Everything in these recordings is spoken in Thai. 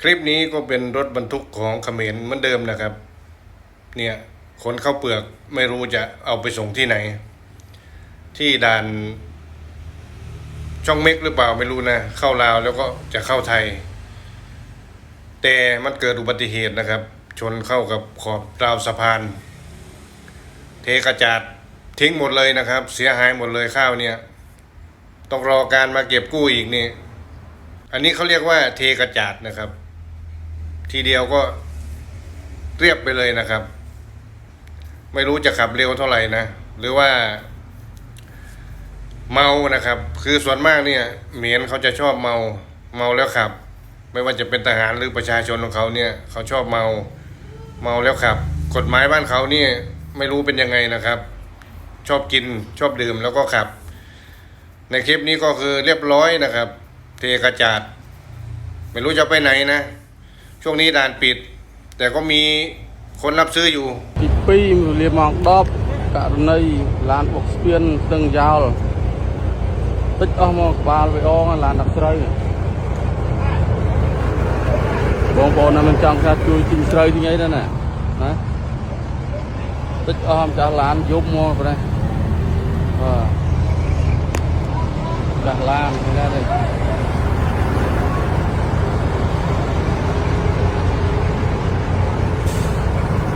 คลิปนี้ก็เป็นรถบรรทุกของเขมรเหมือนเดิมนะครับ เนี่ยขนข้าวเปลือกไม่รู้จะเอาไปส่งที่ไหน ที่ด่านช่องเม็กหรือเปล่าไม่รู้นะเข้าลาวแล้วก็จะเข้าไทย แต่มันเกิดอุบัติเหตุนะครับ ชนเข้ากับขอบราวสะพาน เทกระจาดทิ้งหมดเลยนะครับ เสียหายหมดเลยข้าวเนี่ยต้องรอการมาเก็บกู้อีกนี่อันนี้เขาเรียกว่าเทกระจาดนะครับ ทีเดียวก็เรียบไปเลยนะครับ ไม่รู้จะขับเร็วเท่าไหร่นะหรือว่าเมานะครับคือส่วนมากเนี่ยเหมียนเขาจะชอบเมาแล้วขับ ไม่ว่าจะเป็นทหารหรือประชาชนของเขาเนี่ยเขาชอบเมาแล้วขับกฎหมายบ้านเขาเนี่ยไม่รู้เป็นยังไงนะครับ ชอบกินชอบดื่มแล้วก็ขับ ในคลิปนี้ก็คือเรียบร้อยนะครับ เทกระจาดไม่รู้จะไปไหนนะช่วงนี้ด่านปิดแต่ก็มีคนรับซื้ออยู่ទី2លាម៉ោង10ករណីឡានបុកស្ពានស្ទឹងយ៉ាល់តិចអស់មកក្បាលវាអងឡានដាក់ស្រូវបងប្អូនណាមិនចង់ថាជួយទិញស្រូវទិញអីដែរណាតិចអស់ម្ចាស់ឡានយប់មកប្រហែលចាស់ឡានហ្នឹងដែរ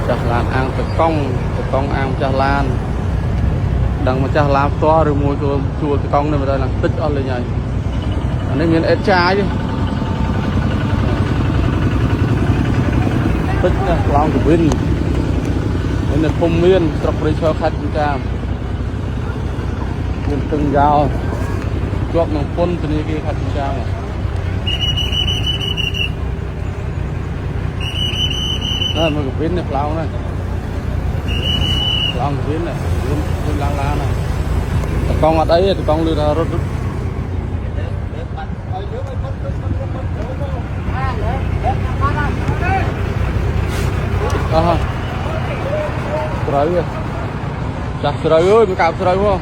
ចាស់ឡានអាងតកង់អាងចាស់ឡានដឹងម្ចាស់ឡានផ្ទាល់ឬមួយជួលតកង់នេះមិនដែរឡើងតិចអស់លេងហើយអានេះមានអេតចាយតិចណាស់ឡងកវិននៅភូមិមានស្រុកព្រៃឈរខេត្តកំចាមមានទឹងយ៉ាវជាប់នឹងពន្ធនាគារខេត្តកំចាមមើលកវិននេះផ្លោងណាឡងកវិនណាវិញឡើងឡានណាតកង់អត់អីតកង់លឺថារត់អស់ស្រូវចាស់ស្រូវអើយមកកាប់ស្រូវហ៎